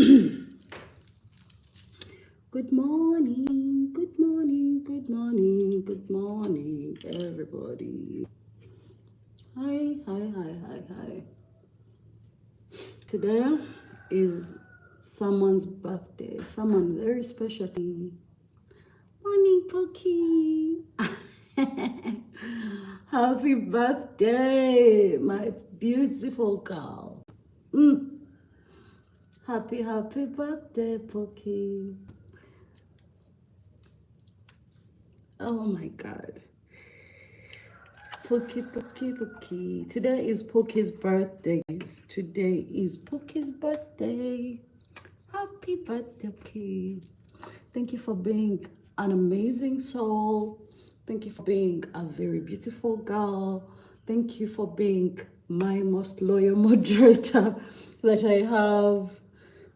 Good morning, good morning, good morning, good morning, everybody. Hi, hi, hi, hi, hi. Today is someone's birthday, someone very special to me. Morning, Pookie. Happy birthday, my beautiful girl. Mm. Happy birthday, Pookie. Oh my God. Pookie, Pookie, Pookie. Today is Pookie's birthday. Today is Pookie's birthday. Happy birthday, Pookie. Thank you for being an amazing soul. Thank you for being a very beautiful girl. Thank you for being my most loyal moderator that I have.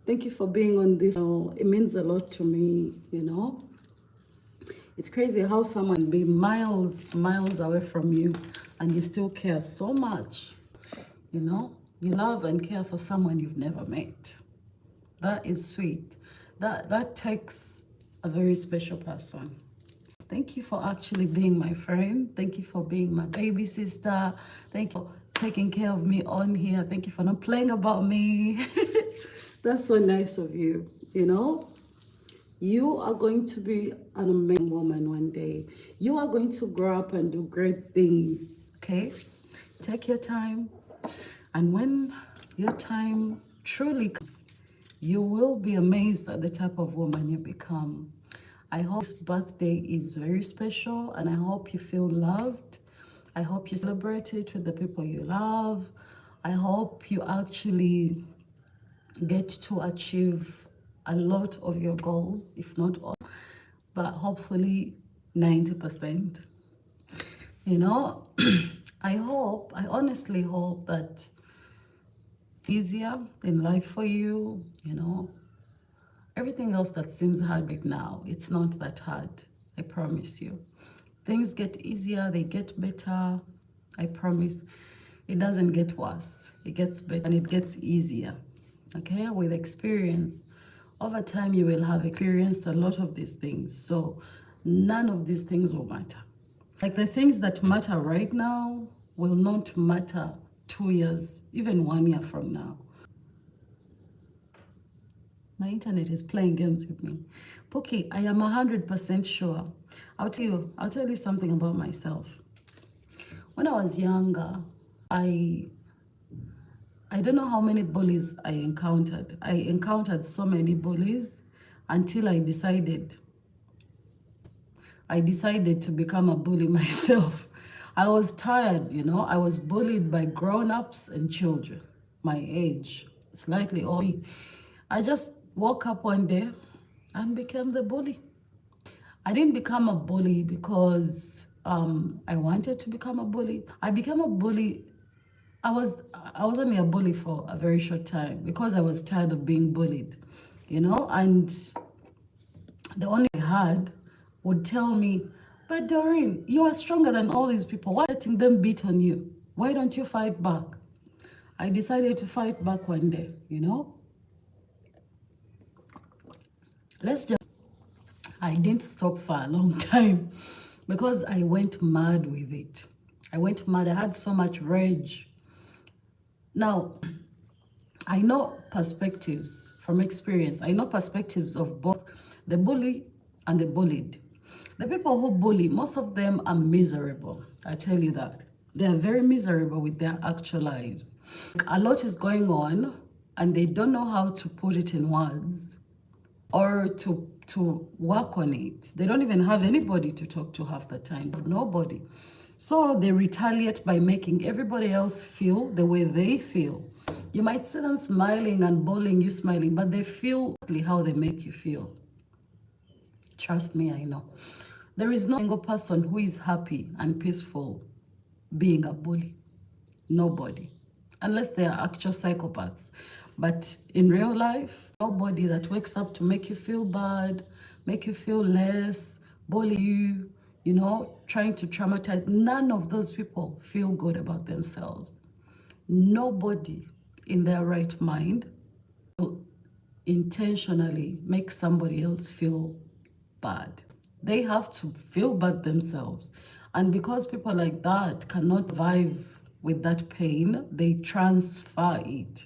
Thank you for being on this. It means a lot to me, you know. It's crazy how someone be miles away from you and you still care so much. You know, you love and care for someone you've never met. That is sweet. That takes a very special person. Thank you for actually being my friend. Thank you for being my baby sister. Thank you for taking care of me on here. Thank you for not playing about me. That's so nice of you, you know? You are going to be an amazing woman one day. You are going to grow up and do great things, okay? Take your time. And when your time truly comes, you will be amazed at the type of woman you become. I hope this birthday is very special and I hope you feel loved. I hope you celebrate it with the people you love. I hope you actually get to achieve a lot of your goals, if not all, but hopefully 90%. You know, I honestly hope that easier in life for you, you know. Everything else that seems hard right now, it's not that hard, I promise you. Things get easier, they get better, I promise. It doesn't get worse, it gets better and it gets easier, okay? With experience, over time you will have experienced a lot of these things, so none of these things will matter. Like the things that matter right now will not matter 2 years, even 1 year from now. My internet is playing games with me. Pookie, I am 100% sure. I'll tell you something about myself. When I was younger, I don't know how many bullies I encountered. I encountered so many bullies until I decided to become a bully myself. I was tired, you know. I was bullied by grown-ups and children my age, slightly older. I just woke up one day and became the bully. I didn't become a bully because I wanted to become a bully. I became a bully. I was only a bully for a very short time because I was tired of being bullied, you know. And the only I had would tell me, "But Doreen, you are stronger than all these people. Why letting them beat on you? Why don't you fight back?" I decided to fight back one day, you know. I didn't stop for a long time because I went mad with it. I went mad. I had so much rage. Now, I know perspectives from experience. I know perspectives of both the bully and the bullied. The people who bully, most of them are miserable. I tell you that. They are very miserable with their actual lives. A lot is going on and they don't know how to put it in words or to work on it. They don't even have anybody to talk to half the time, nobody. So they retaliate by making everybody else feel the way they feel. You might see them smiling and bullying you smiling, but they feel how they make you feel. Trust me, I know. There is no single person who is happy and peaceful being a bully. Nobody. Unless they are actual psychopaths. But in real life, nobody that wakes up to make you feel bad, make you feel less, bully you, you know, trying to traumatize. None of those people feel good about themselves. Nobody in their right mind intentionally make somebody else feel bad. They have to feel bad themselves. And because people like that cannot survive with that pain, they transfer it.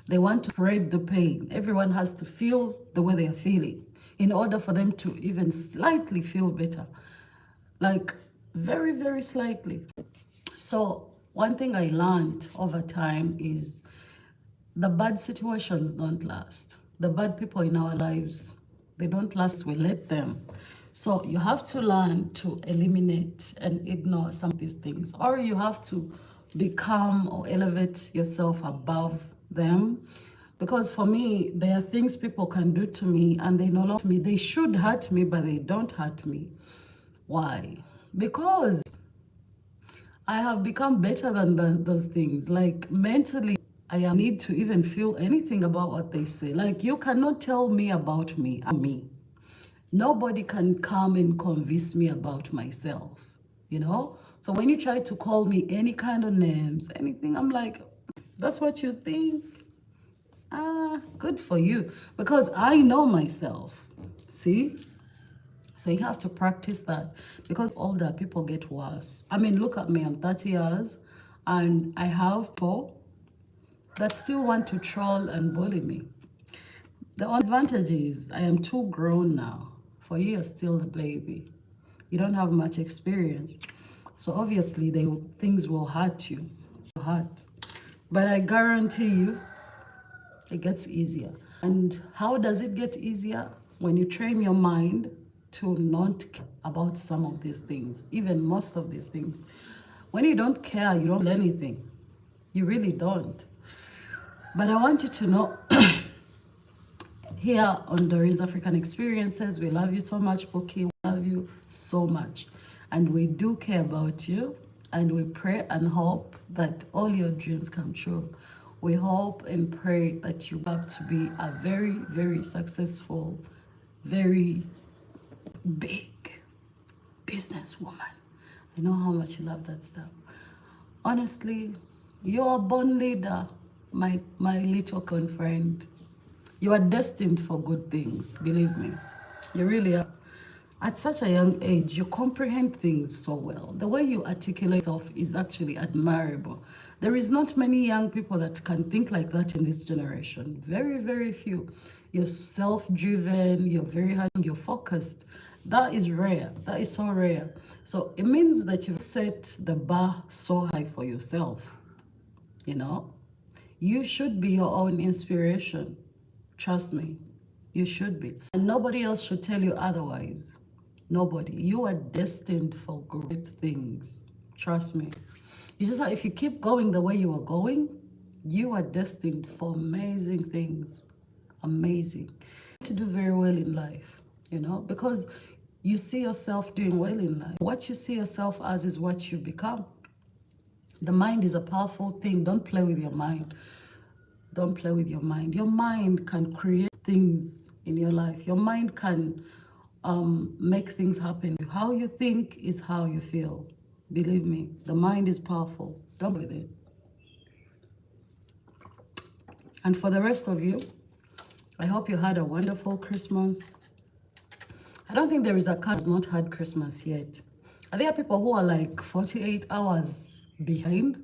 They want to spread the pain. Everyone has to feel the way they are feeling in order for them to even slightly feel better. Like very, very slightly. So one thing I learned over time is the bad situations don't last. The bad people in our lives, they don't last. We let them. So you have to learn to eliminate and ignore some of these things, or you have to become or elevate yourself above them. Because for me, there are things people can do to me and they no longer me. They should hurt me, but they don't hurt me. Why? Because I have become better than those things. Like mentally, I need to even feel anything about what they say. Like you cannot tell me about me. I'm me. Nobody can come and convince me about myself, you know? So when you try to call me any kind of names, anything, I'm like, that's what you think? Ah, good for you. Because I know myself. See? So you have to practice that, because older people get worse. I mean, look at me, I'm 30 years and I have people that still want to troll and bully me. The advantage is I am too grown now. For you, you're still the baby. You don't have much experience. So obviously things will hurt you. Hurt. But I guarantee you, it gets easier. And how does it get easier? When you train your mind to not care about some of these things, even most of these things. When you don't care, you don't learn anything. You really don't. But I want you to know, here on DOREEN'S African Experiences, we love you so much, Pookie. We love you so much. And we do care about you. And we pray and hope that all your dreams come true. We hope and pray that you grow up to be a very, very successful, very big businesswoman. I know how much you love that stuff. Honestly, you're a born leader, my little friend. You are destined for good things, believe me. You really are. At such a young age, you comprehend things so well. The way you articulate yourself is actually admirable. There is not many young people that can think like that in this generation. Very, very few. You're self-driven, you're very hard, you're focused. That is rare. That is so rare. So it means that you've set the bar so high for yourself. You know? You should be your own inspiration. Trust me. You should be. And nobody else should tell you otherwise. Nobody. You are destined for great things. Trust me. You just if you keep going the way you are going, you are destined for amazing things. Amazing. To do very well in life, you know, because you see yourself doing well in life. What you see yourself as is what you become. The mind is a powerful thing. Don't play with your mind. Don't play with your mind. Your mind can create things in your life. Your mind can make things happen. How you think is how you feel. Believe me, the mind is powerful. Don't with it. And for the rest of you, I hope you had a wonderful Christmas. I don't think there is a country that has not had Christmas yet. Are there people who are like 48 hours behind?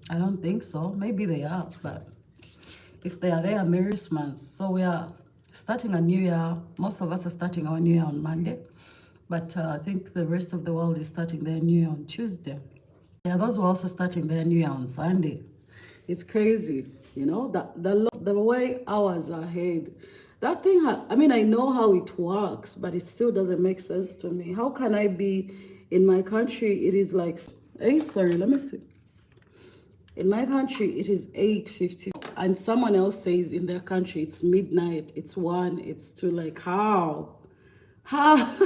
I don't think so. Maybe they are, but if they are Merry Christmas. So we are starting a new year. Most of us are starting our new year on Monday, but I think the rest of the world is starting their new year on Tuesday. Yeah, those who are also starting their new year on Sunday. It's crazy, you know, the way hours are ahead. That thing, I mean, I know how it works, but it still doesn't make sense to me. How can I be in my country? It is like, sorry, let me see. In my country, it is 8:50, and someone else says in their country it's midnight, it's 1, it's 2. Like, how? How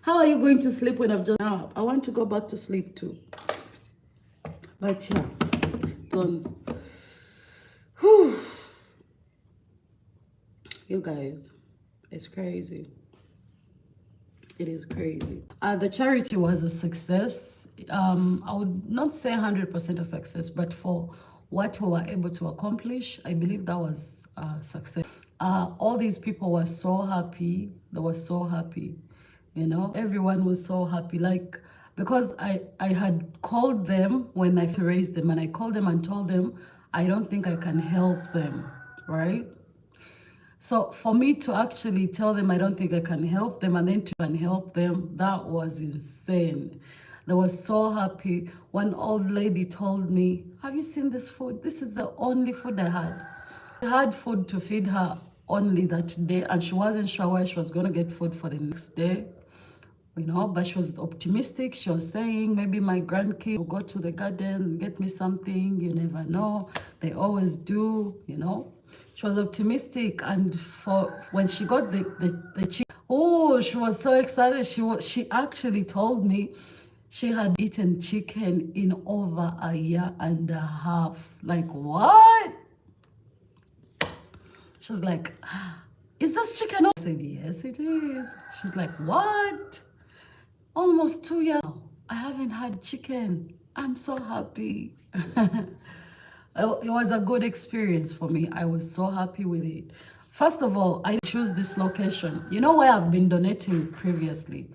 are you going to sleep when I've just up? I want to go back to sleep too. But yeah, tons. Whew. You guys, it's crazy. It is crazy. The charity was a success. I would not say 100% a success, but for what we were able to accomplish. I believe that was success. All these people were so happy. They were so happy. You know, everyone was so happy. Like, because I had called them when I raised them, and I called them and told them, I don't think I can help them, right? So for me to actually tell them I don't think I can help them, and then to can help them, that was insane. They were so happy. One old lady told me, have you seen this food? This is the only food I had. I had food to feed her only that day, and she wasn't sure where she was going to get food for the next day. You know, but she was optimistic. She was saying, maybe my grandkids will go to the garden and get me something. You never know. They always do, you know. She was optimistic, and for when she got the chicken, oh, she was so excited. She actually told me she had eaten chicken in over a year and a half. Like, what? She was like, is this chicken? I said, yes, it is. She's like, what? Almost 2 years now, I haven't had chicken. I'm so happy. It was a good experience for me. I was so happy with it. First of all, I choose this location. You know where I've been donating previously?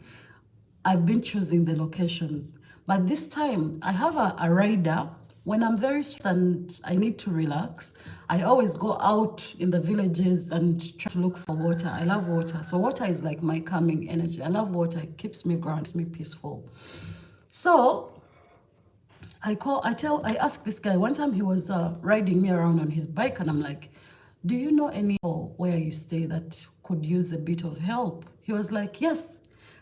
I've been choosing the locations. But this time, I have a rider. When I'm very stressed and I need to relax, I always go out in the villages and try to look for water. I love water. So water is like my calming energy. I love water. It keeps me grounded, keeps me peaceful. So I asked this guy, one time he was riding me around on his bike, and I'm like, do you know any where you stay that could use a bit of help? He was like, yes,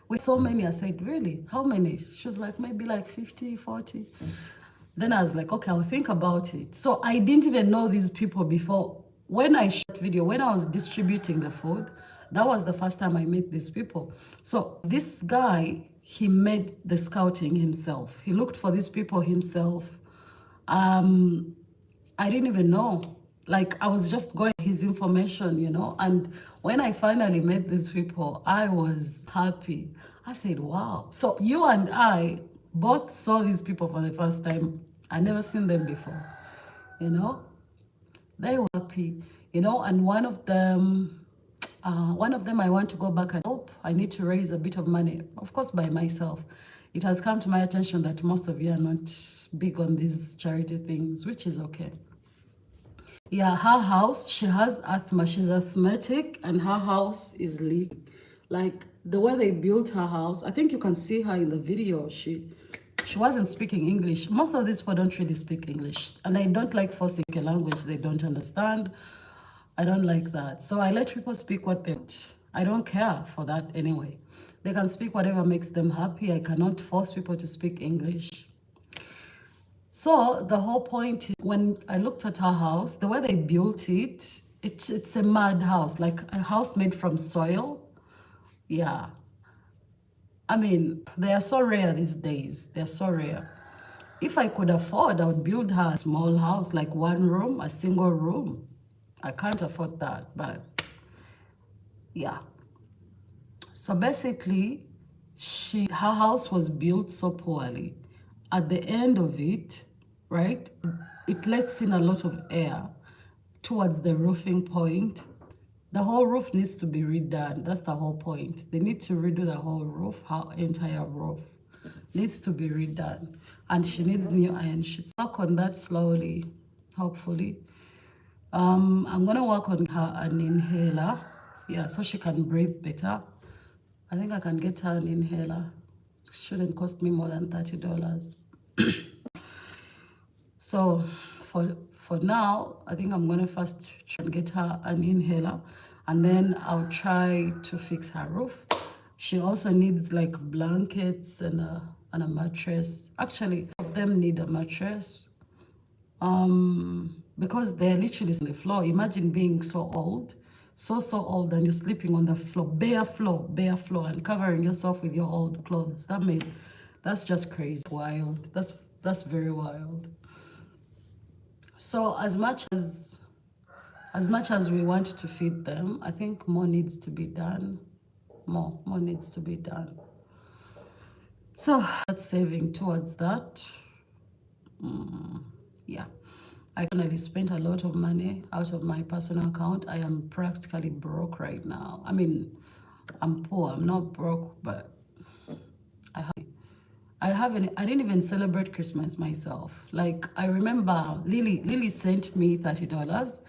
with so many. I said, really? How many? She was like, maybe like 50, 40. Then I was like, okay, I'll think about it. So I didn't even know these people before. When I shot video, when I was distributing the food, that was the first time I met these people. So this guy, he made the scouting himself. He looked for these people himself. I didn't even know. Like, I was just going his information, you know. And when I finally met these people, I was happy. I said, wow. So you and I both saw these people for the first time. I never seen them before, you know. They were happy, you know. And one of them I want to go back and help. I need to raise a bit of money, of course, by myself. It has come to my attention that most of you are not big on these charity things, which is okay. Yeah, her house, she has asthma. She's asthmatic, and her house is leaking. Like, the way they built her house, I think you can see her in the video. She wasn't speaking English. Most of these people don't really speak English, and I don't like forcing a language they don't understand. I don't like that. So I let people speak what they want. I don't care for that anyway. They can speak whatever makes them happy. I cannot force people to speak English. So the whole point, when I looked at her house, the way they built it, it's a mud house, like a house made from soil. Yeah. I mean, they are so rare these days. They're so rare. If I could afford, I would build her a small house, like one room, a single room. I can't afford that, but yeah. So basically, her house was built so poorly. At the end of it, right, it lets in a lot of air towards the roofing point. The whole roof needs to be redone. That's the whole point. They need to redo the whole roof. Her entire roof needs to be redone. And she needs new iron sheets. Work on that slowly, hopefully. I'm gonna work on her an inhaler. Yeah, so she can breathe better. I think I can get her an inhaler. Shouldn't cost me more than $30. So for now, I think I'm gonna first try and get her an inhaler, and then I'll try to fix her roof. She also needs like blankets and a mattress. Actually, all of them need a mattress. Because they're literally on the floor. Imagine being so old, so old, and you're sleeping on the floor, bare floor, and covering yourself with your old clothes. That's just crazy, wild. That's very wild. So as much as we want to feed them, I think more needs to be done. More needs to be done. So that's saving towards that. Yeah. I finally spent a lot of money out of my personal account. I am practically broke right now. I mean, I'm poor. I'm not broke, but I didn't even celebrate Christmas myself. Like, I remember Lily sent me $30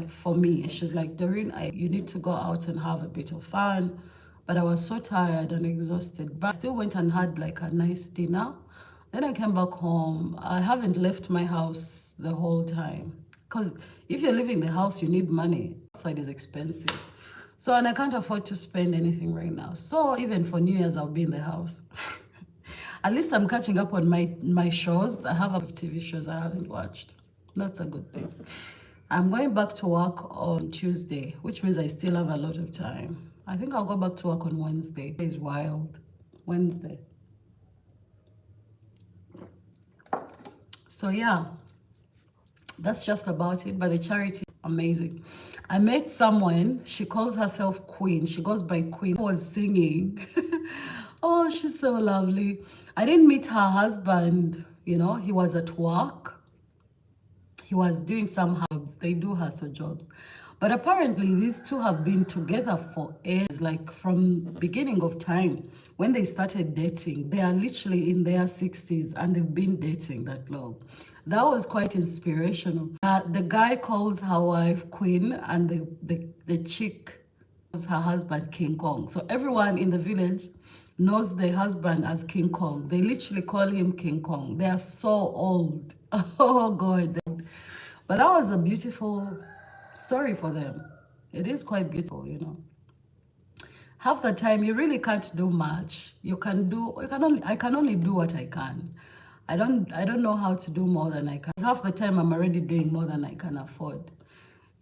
for me. She's like, Doreen, you need to go out and have a bit of fun. But I was so tired and exhausted. But I still went and had like a nice dinner. Then I came back home. I haven't left my house the whole time. Because if you're leaving the house, you need money. Outside is expensive. So, and I can't afford to spend anything right now. So even for New Year's, I'll be in the house. At least I'm catching up on my shows. I have a TV shows I haven't watched. That's a good thing. I'm going back to work on Tuesday, which means I still have a lot of time. I think I'll go back to work on Wednesday. It's wild. Wednesday. So yeah, that's just about it. But the charity, amazing. I met someone, she calls herself Queen. She goes by Queen. I was singing. Oh, she's so lovely. I didn't meet her husband, you know, he was at work. He was doing some jobs. They do hustle jobs. But apparently these two have been together for years, like from beginning of time. When they started dating, they are literally in their 60s and they've been dating that long. That was quite inspirational. The guy calls her wife Queen and the chick calls her husband King Kong. So everyone in the village knows the husband as King Kong. They literally call him King Kong. They are so old. Oh God. But that was a beautiful story for them. It is quite beautiful, you know. Half the time you really can't do much. I can only do what I can. I don't know how to do more than I can. Half the time I'm already doing more than I can afford.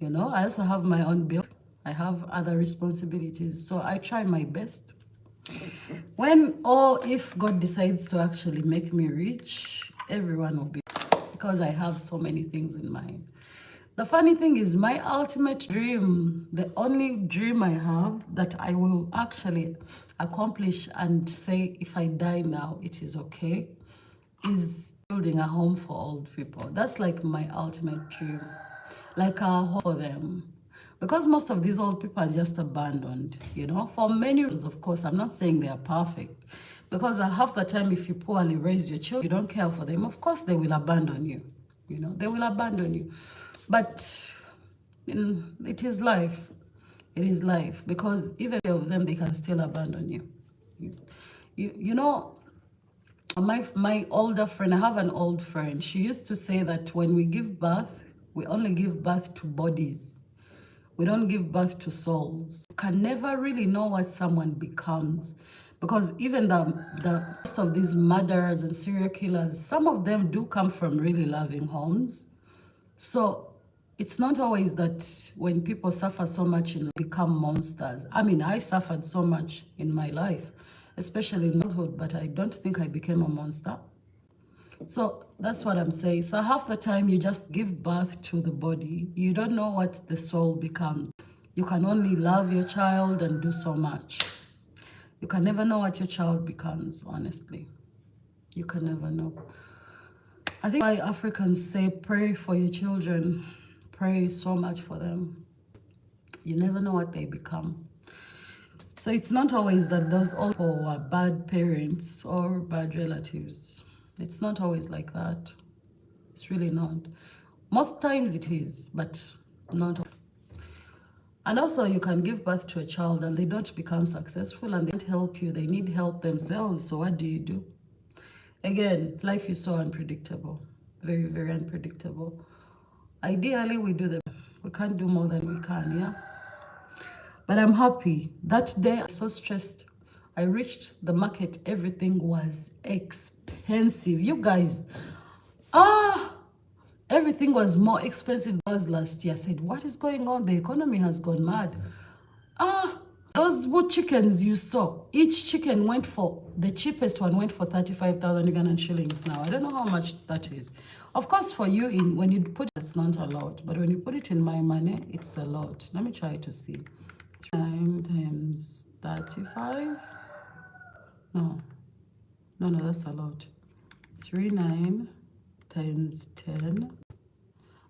You know, I also have my own bill. I have other responsibilities. So I try my best. When or if God decides to actually make me rich, everyone will be, because I have so many things in mind. The funny thing is, my ultimate dream, the only dream I have that I will actually accomplish and say if I die now, it is okay, is building a home for old people. That's like my ultimate dream, like a home for them. Because most of these old people are just abandoned, you know, for many reasons. Of course, I'm not saying they are perfect. Because half the time, if you poorly raise your children, you don't care for them, of course they will abandon you. You know, they will abandon you. But it is life. It is life. Because even of them, they can still abandon you. You know, my older friend, I have an old friend, she used to say that when we give birth, we only give birth to bodies. We don't give birth to souls. You can never really know what someone becomes, because even the most of these murderers and serial killers, some of them do come from really loving homes. So it's not always that when people suffer so much and become monsters. I mean, I suffered so much in my life, especially in adulthood, but I don't think I became a monster. So that's what I'm saying. So half the time you just give birth to the body. You don't know what the soul becomes. You can only love your child and do so much. You can never know what your child becomes, honestly. You can never know. I think why Africans say pray for your children. Pray so much for them. You never know what they become. So it's not always that those all are bad parents or bad relatives. It's not always like that. It's really not. Most times it is, but not. And also you can give birth to a child and they don't become successful and they don't help you. They need help themselves. So what do? Again, life is so unpredictable. Very, very unpredictable. Ideally, we can't do more than we can, yeah? But I'm happy. That day, I was so stressed. I reached the market, everything was expensive. You guys, everything was more expensive than it was last year. I said, what is going on? The economy has gone mad. Those wood chickens you saw, each chicken went for, the cheapest one went for 35,000 Ugandan shillings now. I don't know how much that is. Of course, for you, when you put it, it's not a lot. But when you put it in my money, it's a lot. Let me try to see. 9 times 35. No, that's a lot. 39 times 10.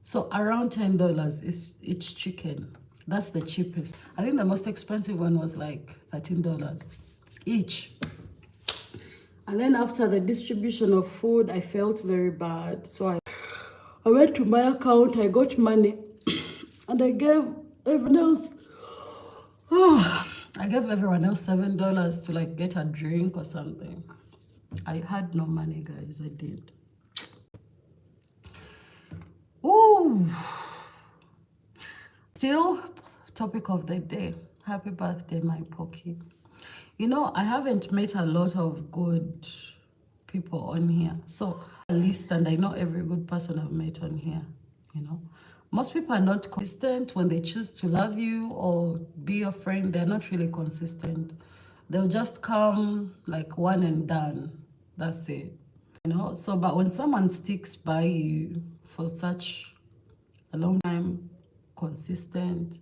So around $10 is each chicken. That's the cheapest. I think the most expensive one was like $13 each. And then after the distribution of food, I felt very bad. So I went to my account, I got money, and I gave everyone else, I gave everyone else $7 to like get a drink or something. I had no money, guys, I did. Ooh. Still, topic of the day. Happy birthday, my Pookie. You know, I haven't met a lot of good people on here. So, at least, and I know every good person I've met on here, you know. Most people are not consistent when they choose to love you or be your friend. They're not really consistent. They'll just come like one and done. That's it. You know, so, but when someone sticks by you for such a long time, consistent,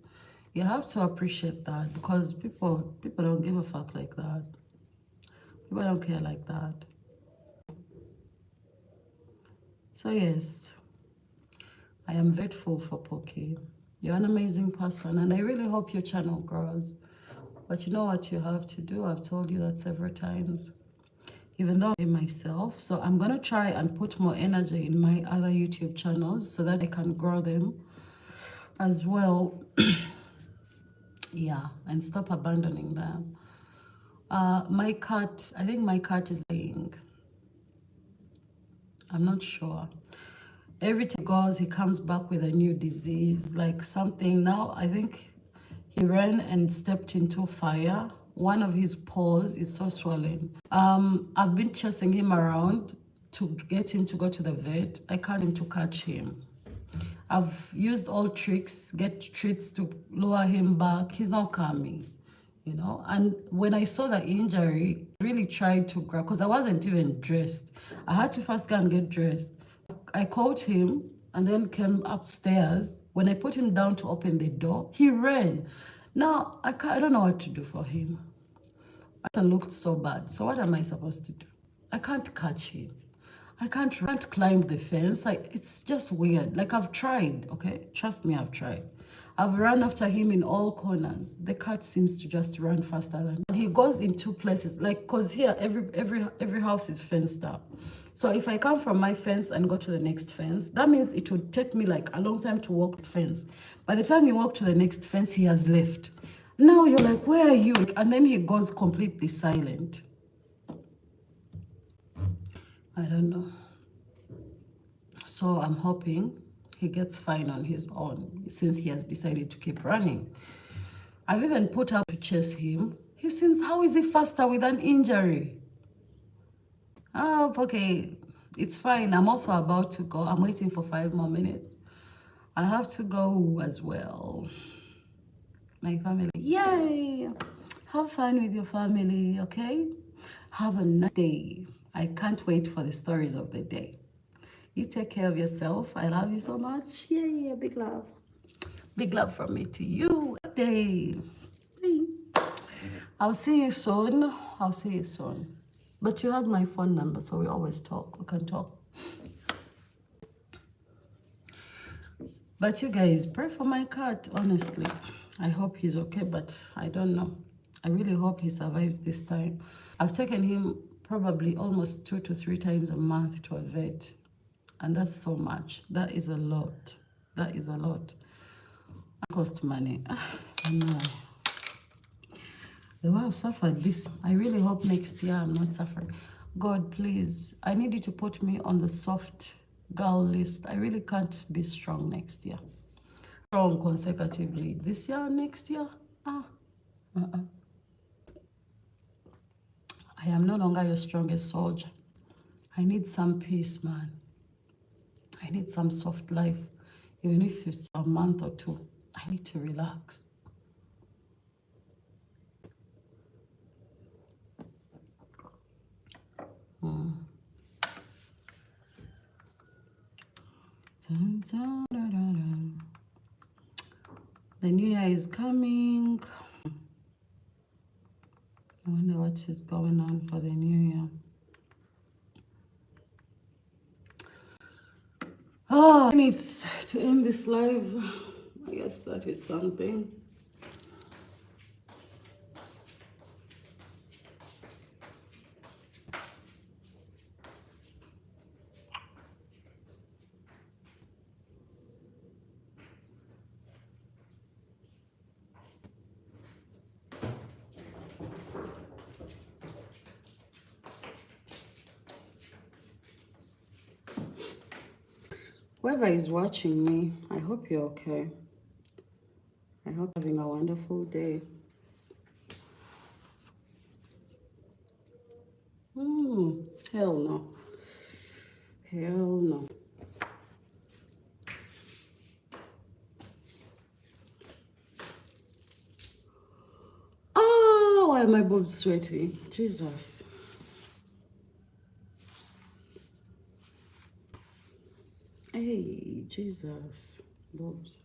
you have to appreciate that, because people don't give a fuck like that. People don't care like that. So yes, I am grateful for Pookie. You're an amazing person, and I really hope your channel grows. But you know what you have to do? I've told you that several times. Even though I'm myself, so I'm gonna try and put more energy in my other YouTube channels so that I can grow them as well. Yeah, and stop abandoning them. My cat, I think my cat is dying. I'm not sure. Every time he goes, he comes back with a new disease, like something. Now, I think he ran and stepped into fire. One of his paws is so swollen. I've been chasing him around to get him to go to the vet. I can't seem to catch him. I've used all tricks, get treats to lure him back. He's not coming, you know. And when I saw the injury, I really tried to grab, because I wasn't even dressed. I had to first go and get dressed. I called him and then came upstairs. When I put him down to open the door, he ran. Now, I don't know what to do for him. I looked so bad. So what am I supposed to do? I can't catch him. I can't climb the fence. It's just weird. Like, I've tried, okay? Trust me, I've tried. I've run after him in all corners. The cat seems to just run faster than he goes in two places. Like, cause here every house is fenced up. So if I come from my fence and go to the next fence, that means it would take me like a long time to walk the fence. By the time you walk to the next fence, he has left. Now you're like, where are you? And then he goes completely silent. I don't know. So I'm hoping he gets fine on his own, since he has decided to keep running. I've even put up to chase him. He seems, how is he faster with an injury? Oh, okay, it's fine. I'm also about to go. I'm waiting for 5 more minutes. I have to go as well. My family, yay! Have fun with your family, okay? Have a nice day. I can't wait for the stories of the day. You take care of yourself. I love you so much. Yeah, big love. Big love from me to you. Day. I'll see you soon. I'll see you soon. But you have my phone number, so we always talk. We can talk. But you guys, pray for my cat, honestly. I hope he's okay, but I don't know. I really hope he survives this time. I've taken him probably almost 2 to 3 times a month to a vet. And that's so much. That is a lot. That is a lot. It costs money. I know. The way I've suffered this, I really hope next year I'm not suffering. God, please, I need you to put me on the soft girl list. I really can't be strong next year. Strong consecutively. This year, next year? I am no longer your strongest soldier. I need some peace, man. I need some soft life. Even if it's a month or 2, I need to relax. The new year is coming. I wonder what is going on for the new year. Oh, Minutes to end this live. I guess that is something. Whoever is watching me, I hope you're okay. I hope you're having a wonderful day. Hell no. Hell no. Oh, why are my boobs sweaty? Jesus. Hey, Jesus. Boobs.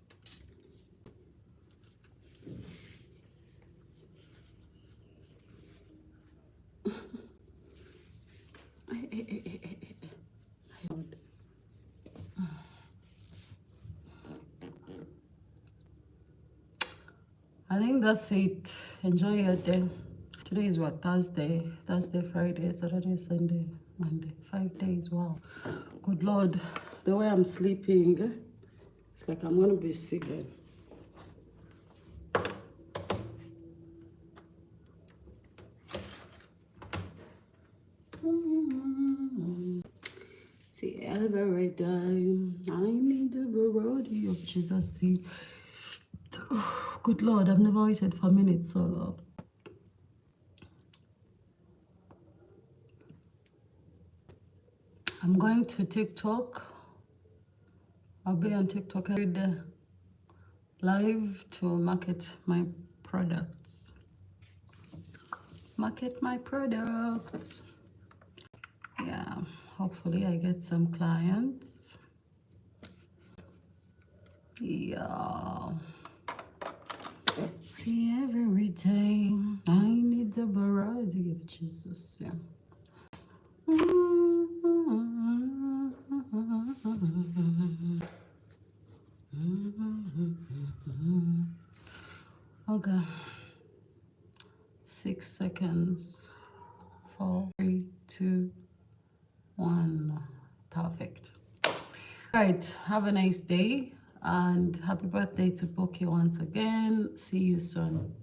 I think that's it. Enjoy your day. Today is what? Thursday, Friday, Saturday, Sunday, Monday. 5 days. Wow. Good Lord. The way I'm sleeping, it's like I'm gonna be sick then. See, every time I need the variety of Jesus. See, good Lord, I've never waited for minutes so long. I'm going to TikTok. I'll be on TikTok every day, live to market my products. Market my products. Yeah, hopefully I get some clients. Yeah. See, every day I need the variety of Jesus. Yeah. Okay. 6 seconds. 4, 3, 2, 1. Perfect. All right. Have a nice day and happy birthday to Pookie once again. See you soon.